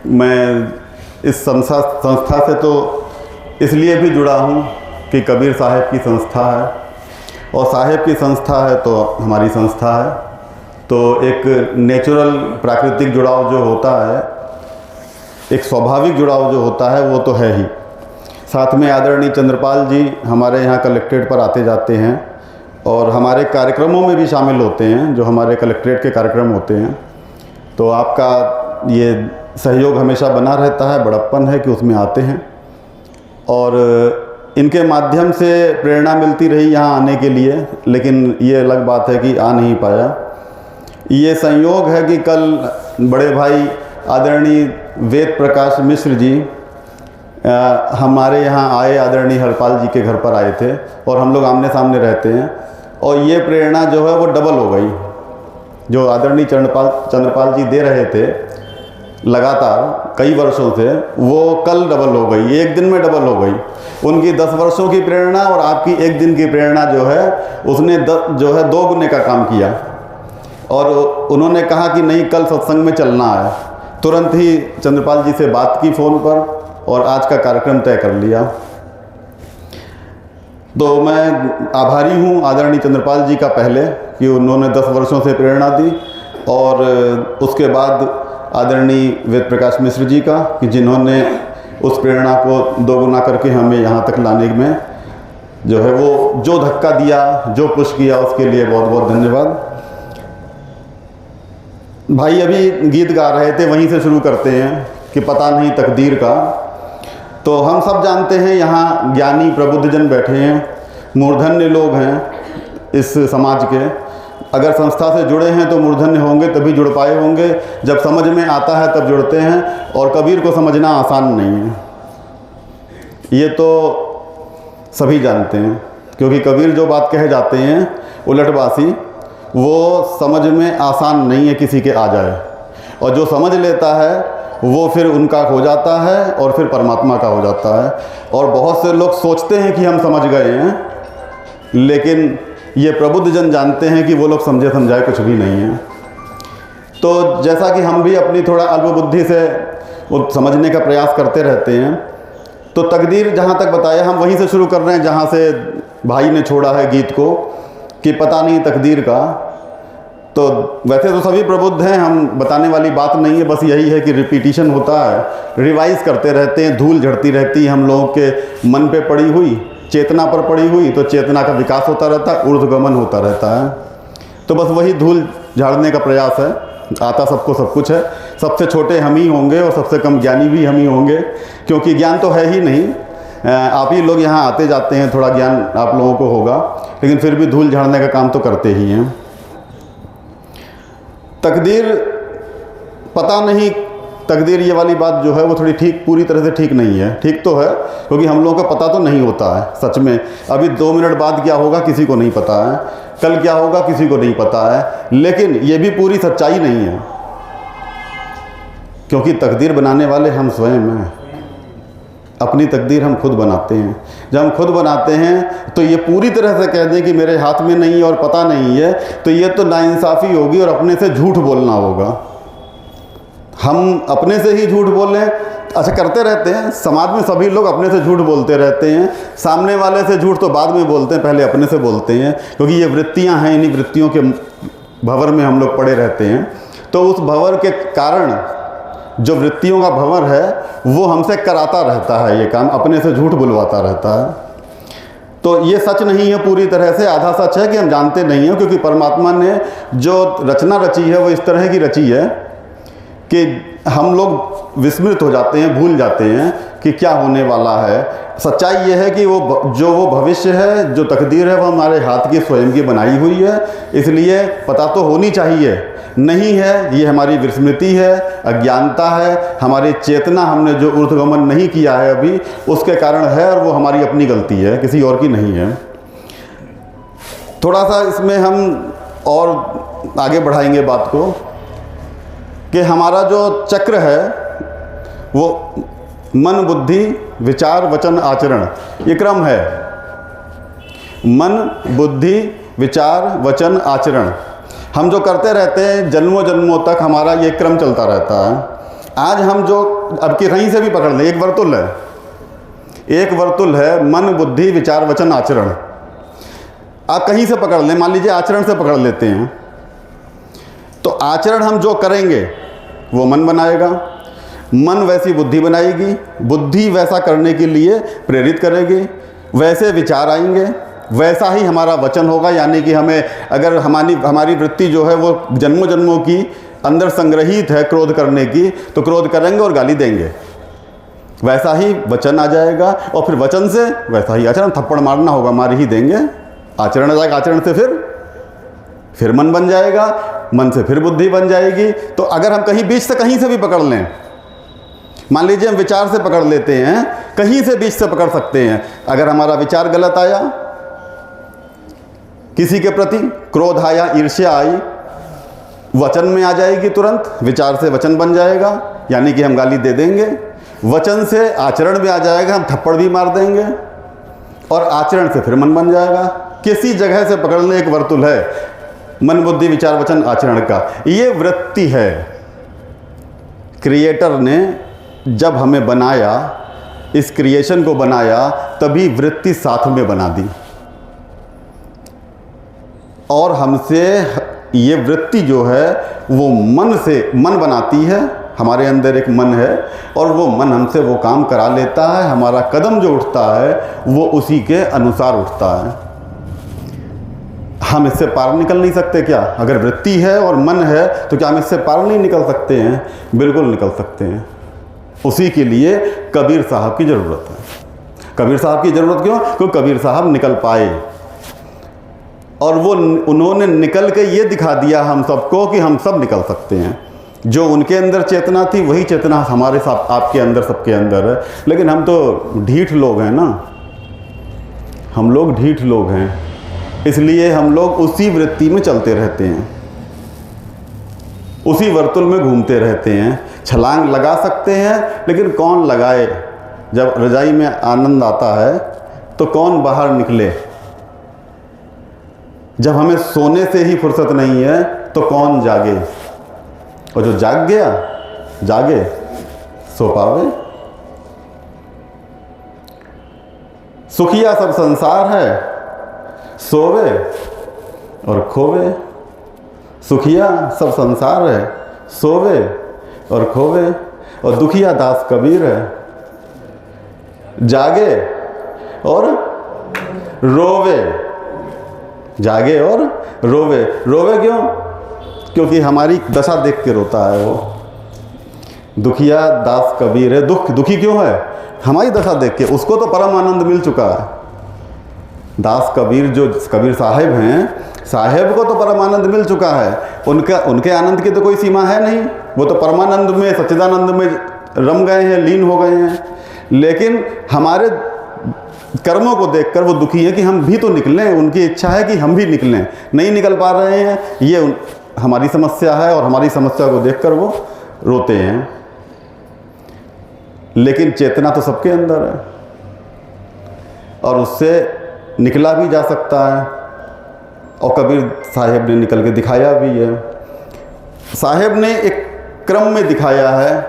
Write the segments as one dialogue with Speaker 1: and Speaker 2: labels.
Speaker 1: मैं इस संस्था से तो इसलिए भी जुड़ा हूँ कि कबीर साहब की संस्था है, और साहब की संस्था है तो हमारी संस्था है। तो एक नेचुरल प्राकृतिक जुड़ाव जो होता है, एक स्वाभाविक जुड़ाव जो होता है, वो तो है ही। साथ में आदरणीय चंद्रपाल जी हमारे यहाँ कलेक्ट्रेट पर आते जाते हैं और हमारे कार्यक्रमों में भी शामिल होते हैं, जो हमारे कलेक्ट्रेट के कार्यक्रम होते हैं। तो आपका ये सहयोग हमेशा बना रहता है, बड़प्पन है कि उसमें आते हैं, और इनके माध्यम से प्रेरणा मिलती रही यहाँ आने के लिए। लेकिन ये अलग बात है कि आ नहीं पाया। ये संयोग है कि कल बड़े भाई आदरणीय वेद प्रकाश मिश्र जी हमारे यहाँ आए, आदरणीय हरपाल जी के घर पर आए थे, और हम लोग आमने सामने रहते हैं, और ये प्रेरणा जो है वो डबल हो गई। जो आदरणीय चंद्रपाल जी दे रहे थे लगातार कई वर्षों से, वो कल डबल हो गई, एक दिन में डबल हो गई। उनकी 10 वर्षों की प्रेरणा और आपकी एक दिन की प्रेरणा जो है, उसने जो है 2 गुने का काम किया। और उन्होंने कहा कि नहीं, कल सत्संग में चलना है। तुरंत ही चंद्रपाल जी से बात की फ़ोन पर और आज का कार्यक्रम तय कर लिया। तो मैं आभारी हूँ आदरणीय चंद्रपाल जी का, पहले कि उन्होंने 10 वर्षों से प्रेरणा दी, और उसके बाद आदरणीय वेद प्रकाश मिश्र जी का, कि जिन्होंने उस प्रेरणा को 2 गुना करके हमें यहाँ तक लाने में जो है वो जो धक्का दिया, जो पुश किया, उसके लिए बहुत बहुत धन्यवाद। भाई अभी गीत गा रहे थे, वहीं से शुरू करते हैं कि पता नहीं तकदीर का। तो हम सब जानते हैं यहाँ ज्ञानी प्रबुद्धजन बैठे हैं, मूर्धन्य लोग हैं इस समाज के। अगर संस्था से जुड़े हैं तो मूर्धन्य होंगे, तभी जुड़ पाए होंगे। जब समझ में आता है तब जुड़ते हैं, और कबीर को समझना आसान नहीं है, ये तो सभी जानते हैं। क्योंकि कबीर जो बात कहे जाते हैं उलटबासी, वो समझ में आसान नहीं है किसी के आ जाए, और जो समझ लेता है वो फिर उनका हो जाता है, और फिर परमात्मा का हो जाता है। और बहुत से लोग सोचते हैं कि हम समझ गए हैं, लेकिन ये प्रबुद्ध जन जानते हैं कि वो लोग समझे समझाए कुछ भी नहीं है। तो जैसा कि हम भी अपनी थोड़ा अल्पबुद्धि से वो समझने का प्रयास करते रहते हैं, तो तकदीर जहाँ तक बताया हम वहीं से शुरू कर रहे हैं जहाँ से भाई ने छोड़ा है गीत को, कि पता नहीं तकदीर का। तो वैसे तो सभी प्रबुद्ध हैं, हम बताने वाली बात नहीं है, बस यही है कि रिपीटिशन होता है, रिवाइज करते रहते हैं, धूल झड़ती रहती है हम लोगों के मन पे पड़ी हुई, चेतना पर पड़ी हुई, तो चेतना का विकास होता रहता है, ऊर्ध्वगमन होता रहता है। तो बस वही धूल झाड़ने का प्रयास है। आता सबको सब कुछ है, सबसे छोटे हम ही होंगे और सबसे कम ज्ञानी भी हम ही होंगे, क्योंकि ज्ञान तो है ही नहीं। आप ही लोग यहाँ आते जाते हैं, थोड़ा ज्ञान आप लोगों को होगा, लेकिन फिर भी धूल झाड़ने का काम तो करते ही हैं। तकदीर, पता नहीं तकदीर, ये वाली बात जो है वो थोड़ी ठीक, पूरी तरह से ठीक नहीं है। ठीक तो है, क्योंकि हम लोगों को पता तो नहीं होता है सच में। अभी 2 मिनट बाद क्या होगा किसी को नहीं पता है, कल क्या होगा किसी को नहीं पता है, लेकिन ये भी पूरी सच्चाई नहीं है, क्योंकि तकदीर बनाने वाले हम स्वयं हैं। अपनी तकदीर हम खुद बनाते हैं। जब हम खुद बनाते हैं तो ये पूरी तरह से कह दें कि मेरे हाथ में नहीं है और पता नहीं है, तो ये तो नाइंसाफ़ी होगी और अपने से झूठ बोलना होगा। हम अपने से ही झूठ बोलें, अच्छा करते रहते हैं, समाज में सभी लोग अपने से झूठ बोलते रहते हैं। सामने वाले से झूठ तो बाद में बोलते हैं, पहले अपने से बोलते हैं, क्योंकि ये वृत्तियां हैं, इन्हीं वृत्तियों के भंवर में हम लोग पड़े रहते हैं। तो उस भंवर के कारण जो वृत्तियों का भंवर है वो हमसे कराता रहता है, ये काम अपने से झूठ बुलवाता रहता है। तो ये सच नहीं है पूरी तरह से, आधा सच है कि हम जानते नहीं हैं, क्योंकि परमात्मा ने जो रचना रची है वो इस तरह की रची है कि हम लोग विस्मृत हो जाते हैं, भूल जाते हैं कि क्या होने वाला है। सच्चाई ये है कि वो भविष्य है, जो तकदीर है, वो हमारे हाथ की स्वयं की बनाई हुई है, इसलिए पता तो होनी चाहिए। नहीं है, ये हमारी विस्मृति है, अज्ञानता है, हमारी चेतना, हमने जो ऊर्ध्वगमन नहीं किया है अभी, उसके कारण है, और वो हमारी अपनी गलती है, किसी और की नहीं है। थोड़ा सा इसमें हम और आगे बढ़ाएंगे बात को, कि हमारा जो चक्र है वो मन, बुद्धि, विचार, वचन, आचरण, ये क्रम है। मन, बुद्धि, विचार, वचन, आचरण, हम जो करते रहते हैं जन्मों जन्मों तक हमारा ये क्रम चलता रहता है। आज हम जो अब की कहीं से भी पकड़ लें, एक वर्तुल है मन बुद्धि विचार वचन आचरण। आप कहीं से पकड़ लें, मान लीजिए आचरण से पकड़ लेते हैं, तो आचरण हम जो करेंगे वो मन बनाएगा, मन वैसी बुद्धि बनाएगी, बुद्धि वैसा करने के लिए प्रेरित करेगी, वैसे विचार आएंगे, वैसा ही हमारा वचन होगा। यानी कि हमें अगर हमारी वृत्ति जो है वो जन्मों जन्मों की अंदर संग्रहित है क्रोध करने की, तो क्रोध करेंगे और गाली देंगे, वैसा ही वचन आ जाएगा, और फिर वचन से वैसा ही आचरण। थप्पड़ मारना होगा, मार ही देंगे, आचरण आ जाएगा, आचरण से फिर मन बन जाएगा, मन से फिर बुद्धि बन जाएगी। तो अगर हम कहीं बीच से कहीं से भी पकड़ लें, मान लीजिए हम विचार से पकड़ लेते हैं, कहीं से बीच से पकड़ सकते हैं। अगर हमारा विचार गलत आया, किसी के प्रति क्रोध आया, ईर्ष्या आई, वचन में आ जाएगी तुरंत, विचार से वचन बन जाएगा, यानी कि हम गाली दे देंगे, वचन से आचरण में आ जाएगा, हम थप्पड़ भी मार देंगे, और आचरण से फिर मन बन जाएगा। किसी जगह से पकड़ लें, एक वर्तुल है मन बुद्धि विचार वचन आचरण का, ये वृत्ति है। क्रिएटर ने जब हमें बनाया, इस क्रिएशन को बनाया, तभी वृत्ति साथ में बना दी, और हमसे ये वृत्ति जो है वो मन बनाती है। हमारे अंदर एक मन है, और वो मन हमसे वो काम करा लेता है। हमारा कदम जो उठता है वो उसी के अनुसार उठता है। हम इससे पार निकल नहीं सकते क्या? अगर वृत्ति है और मन है तो क्या हम इससे पार नहीं निकल सकते हैं? बिल्कुल निकल सकते हैं। उसी के लिए कबीर साहब की ज़रूरत है। कबीर साहब की ज़रूरत क्यों? क्योंकि कबीर साहब निकल पाए, और वो उन्होंने निकल के ये दिखा दिया हम सबको कि हम सब निकल सकते हैं। जो उनके अंदर चेतना थी वही चेतना हमारे साथ, आपके अंदर, सबके अंदर है। लेकिन हम तो ढीठ लोग हैं ना, हम लोग ढीठ लोग हैं, इसलिए हम लोग उसी वृत्ति में चलते रहते हैं, उसी वर्तुल में घूमते रहते हैं। छलांग लगा सकते हैं, लेकिन कौन लगाए? जब रजाई में आनंद आता है तो कौन बाहर निकले? जब हमें सोने से ही फुर्सत नहीं है तो कौन जागे? और जो जाग गया, जागे सो पावे। सुखिया सब संसार है, सोवे और खोवे। सुखिया सब संसार है, सोवे और खोवे। और दुखिया दास कबीर है, जागे और रोवे। जागे और रोवे। रोवे क्यों? क्योंकि हमारी दशा देख के रोता है वो। दुखिया दास कबीर है, दुखी क्यों है? हमारी दशा देख के। उसको तो परम आनंद मिल चुका है। दास कबीर जो कबीर साहेब हैं, साहेब को तो परम आनंद मिल चुका है। उनके आनंद की तो कोई सीमा है नहीं, वो तो परमानंद में, सच्चिदानंद में रम गए हैं, लीन हो गए हैं। लेकिन हमारे कर्मों को देखकर वो दुखी है कि हम भी तो निकलें। उनकी इच्छा है कि हम भी निकलें, नहीं निकल पा रहे हैं, ये हमारी समस्या है, और हमारी समस्या को देखकर वो रोते हैं। लेकिन चेतना तो सबके अंदर है, और उससे निकला भी जा सकता है, और कबीर साहेब ने निकल के दिखाया भी है। साहेब ने एक क्रम में दिखाया है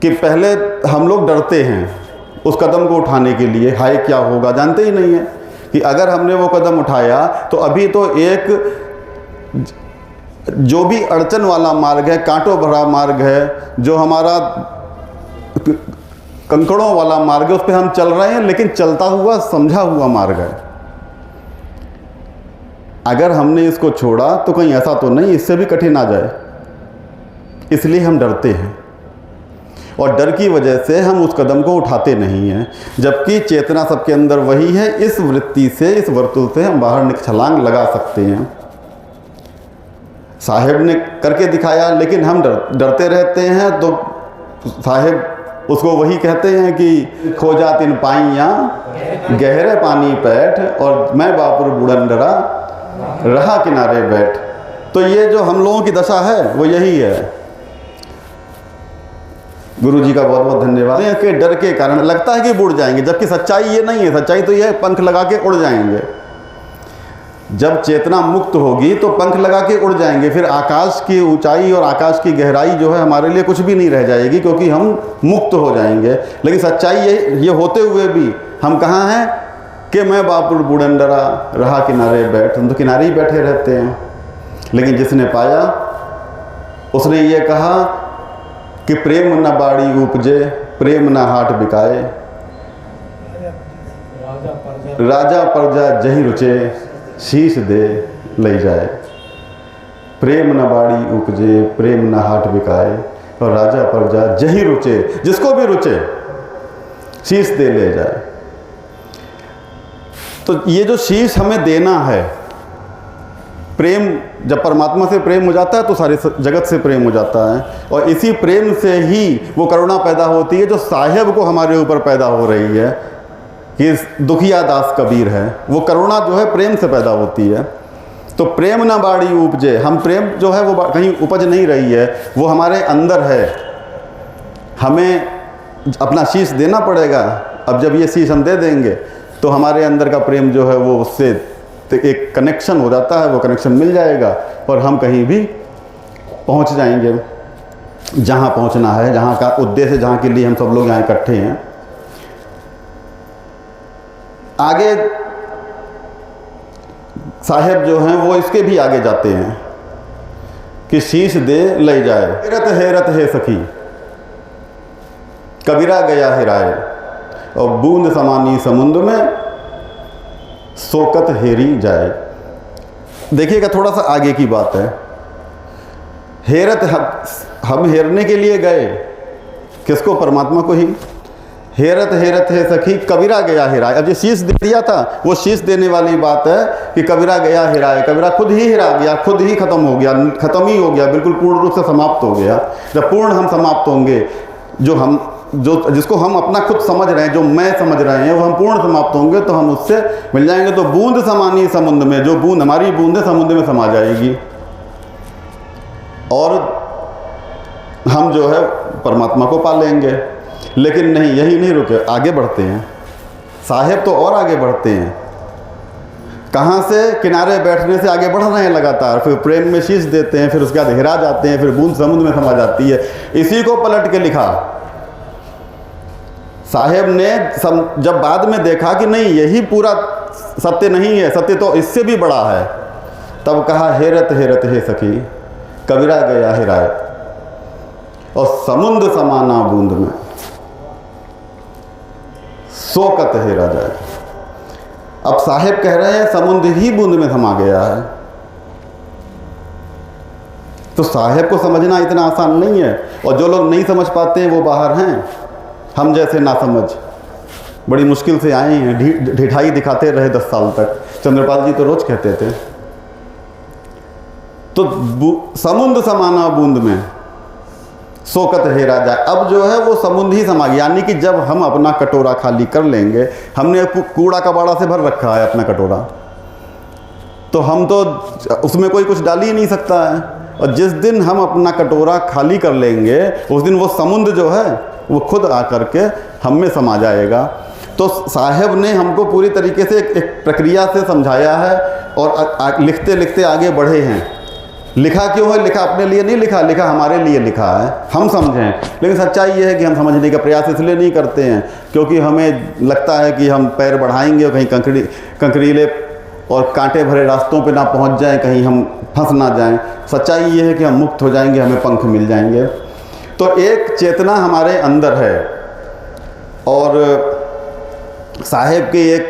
Speaker 1: कि पहले हम लोग डरते हैं उस कदम को उठाने के लिए, हाय क्या होगा, जानते ही नहीं है कि अगर हमने वो कदम उठाया तो अभी तो एक जो भी अड़चन वाला मार्ग है, कांटों भरा मार्ग है, जो हमारा कंकड़ों वाला मार्ग है, उस पर हम चल रहे हैं, लेकिन चलता हुआ समझा हुआ मार्ग है। अगर हमने इसको छोड़ा तो कहीं ऐसा तो नहीं इससे भी कठिन आ जाए, इसलिए हम डरते हैं, और डर की वजह से हम उस कदम को उठाते नहीं हैं। जबकि चेतना सबके अंदर वही है। इस वृत्ति से, इस वर्तुल से हम बाहर छलांग लगा सकते हैं। साहेब ने करके दिखाया, लेकिन हम डरते रहते हैं। तो साहेब उसको वही कहते हैं कि खो जा तिन पाइयाँ गहरे पानी पैठ, और मैं बापुर बुढ़न डरा रहा किनारे बैठ। तो ये जो हम लोगों की दशा है वो यही है। गुरु जी का बहुत बहुत धन्यवाद। के डर के कारण लगता है कि बुड़ जाएंगे, जबकि सच्चाई ये नहीं है। सच्चाई तो ये है पंख लगा के उड़ जाएंगे। जब चेतना मुक्त होगी तो पंख लगा के उड़ जाएंगे, फिर आकाश की ऊंचाई और आकाश की गहराई जो है हमारे लिए कुछ भी नहीं रह जाएगी, क्योंकि हम मुक्त हो जाएंगे। लेकिन सच्चाई ये होते हुए भी हम कहाँ हैं कि मैं बापुर बूढ़ंडरा रहा किनारे बैठ, हम तो किनारे ही बैठे रहते हैं। लेकिन जिसने पाया उसने ये कहा कि प्रेम न बाड़ी उपजे, प्रेम न हाट बिकाए, राजा प्रजा जही रुचे, शीश दे ले जाए। प्रेम न बाड़ी उपजे, प्रेम न हाट बिकाए, और राजा प्रजा जही रुचे, जिसको भी रुचे शीश दे ले जाए। तो ये जो शीश हमें देना है, प्रेम जब परमात्मा से प्रेम हो जाता है तो सारे जगत से प्रेम हो जाता है, और इसी प्रेम से ही वो करुणा पैदा होती है जो साहेब को हमारे ऊपर पैदा हो रही है कि दुखिया दास कबीर है। वो करुणा जो है प्रेम से पैदा होती है। तो प्रेम ना बाड़ी उपजे, हम प्रेम जो है वो कहीं उपज नहीं रही है, वो हमारे अंदर है। हमें अपना शीश देना पड़ेगा। अब जब ये शीश हम दे देंगे तो हमारे अंदर का प्रेम जो है वो उससे एक कनेक्शन हो जाता है, वो कनेक्शन मिल जाएगा और हम कहीं भी पहुंच जाएंगे जहां पहुंचना है, जहां का उद्देश्य, जहां के लिए हम सब लोग यहाँ इकट्ठे हैं। आगे साहेब जो हैं वो इसके भी आगे जाते हैं कि शीश दे ले जाए। हेरत है सखी कबीरा गया हेराए, और बूंद समानी समुद्र में सोकत हेरी जाए। देखिएगा थोड़ा सा आगे की बात है। हेरत हम हेरने के लिए गए, किसको? परमात्मा को ही। हेरत है सखी कबीरा गया हेराए। अब जो शीश दे दिया था वो शीश देने वाली बात है कि कबीरा गया हेराए। कबीरा खुद ही हिरा गया, खुद ही खत्म हो गया, खत्म ही हो गया, बिल्कुल पूर्ण रूप से समाप्त हो गया। जब पूर्ण हम समाप्त होंगे, जिसको हम अपना खुद समझ रहे हैं, जो मैं समझ रहे हैं, वो हम पूर्ण समाप्त होंगे तो हम उससे मिल जाएंगे। तो बूंद समानी समुद्र में, जो बूंद हमारी बूंद है समुद्र में समा जाएगी और हम जो है परमात्मा को पा लेंगे। लेकिन नहीं, यही नहीं रुके, आगे बढ़ते हैं। साहेब तो और आगे बढ़ते हैं। कहाँ से? किनारे बैठने से आगे बढ़ रहे हैं लगातार। फिर प्रेम में शीश देते हैं, फिर उसके बाद हिरा जाते हैं, फिर बूंद समुद्र में समा जाती है। इसी को पलट के लिखा साहेब ने। जब बाद में देखा कि नहीं, यही पूरा सत्य नहीं है, सत्य तो इससे भी बड़ा है, तब कहा हेरत है सखी कबीरा गया हेराए, और समुद्र समाना बूंद में सोकत हेरा जाए। अब साहेब कह रहे हैं समुद्र ही बूंद में समा गया है। तो साहेब को समझना इतना आसान नहीं है, और जो लोग नहीं समझ पाते हैं वो बाहर हैं। हम जैसे ना समझ बड़ी मुश्किल से आए हैं, ढिठाई दिखाते रहे 10 साल तक। चंद्रपाल जी तो रोज कहते थे। तो समुद्र समाना बूंद में सोकत हेरा जाए। अब जो है वो समुद्र ही समा गया, यानी कि जब हम अपना कटोरा खाली कर लेंगे, हमने कूड़ा कबाड़ा से भर रखा है अपना कटोरा, तो हम तो उसमें कोई कुछ डाल ही नहीं सकता है। और जिस दिन हम अपना कटोरा खाली कर लेंगे, उस दिन वो समुद्र जो है वो खुद आकर के हम में समा जाएगा। तो साहेब ने हमको पूरी तरीके से एक प्रक्रिया से समझाया है, और लिखते लिखते आगे बढ़े हैं। लिखा क्यों है? लिखा अपने लिए नहीं लिखा, लिखा हमारे लिए लिखा है, हम समझें। लेकिन सच्चाई ये है कि हम समझने का प्रयास इसलिए नहीं करते हैं क्योंकि हमें लगता है कि हम पैर बढ़ाएंगे और कहीं कंकरीले और कांटे भरे रास्तों पे ना पहुंच जाएं, कहीं हम फंस ना जाएं। सच्चाई ये है कि हम मुक्त हो जाएंगे, हमें पंख मिल जाएंगे। तो एक चेतना हमारे अंदर है, और साहेब के एक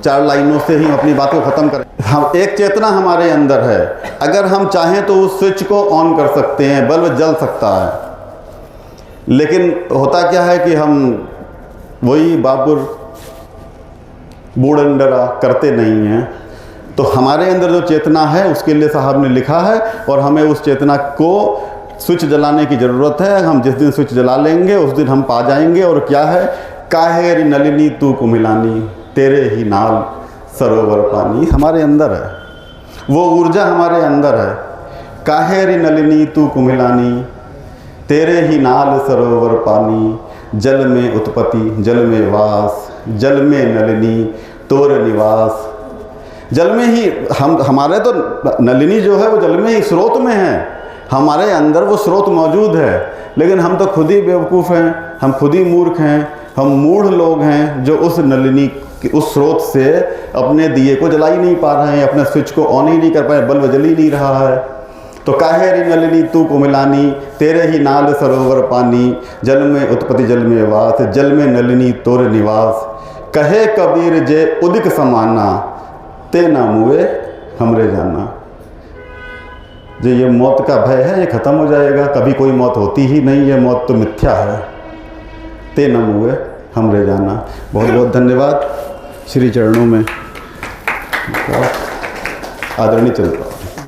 Speaker 1: 4 लाइनों से ही अपनी बात को ख़त्म करें। हम एक चेतना हमारे अंदर है, अगर हम चाहें तो उस स्विच को ऑन कर सकते हैं, बल्ब जल सकता है। लेकिन होता क्या है कि हम वही बापुर बूढ़ंडरा करते नहीं हैं। तो हमारे अंदर जो चेतना है उसके लिए साहब ने लिखा है, और हमें उस चेतना को स्विच जलाने की ज़रूरत है। हम जिस दिन स्विच जला लेंगे उस दिन हम पा जाएंगे। और क्या है? काहेरी नलिनी तू कुमिलानी, तेरे ही नाल सरोवर पानी। हमारे अंदर है वो ऊर्जा, हमारे अंदर है। काहेरी नलिनी तू कुमिलानी, तेरे ही नाल सरोवर पानी। जल में उत्पत्ति, जल में वास, जल में नलिनी तोर निवास। जल में ही हमारे तो नलिनी जो है वो जल में ही स्रोत में है, हमारे अंदर वो स्रोत मौजूद है, लेकिन हम तो खुद ही बेवकूफ़ हैं, हम खुद ही मूर्ख हैं, हम मूढ़ लोग हैं जो उस नलिनी उस स्रोत से अपने दिए को जला ही नहीं पा रहे हैं, अपने स्विच को ऑन ही नहीं कर पाए, बल्ब जल ही नहीं रहा है। तो काहे रे नलिनी तू को मिलानी, तेरे ही नाल सरोवर पानी, जल में उत्पत्ति जल में वास, जल में नलिनी तोर निवास, कहे कबीर जे उदिक समाना, ते ना मुए हमरे जाना। जो ये मौत का भय है ये ख़त्म हो जाएगा, कभी कोई मौत होती ही नहीं है, मौत तो मिथ्या है, ते न मुए हमरे जाना। बहुत बहुत धन्यवाद। श्री चरणों में आदरणीय चलता।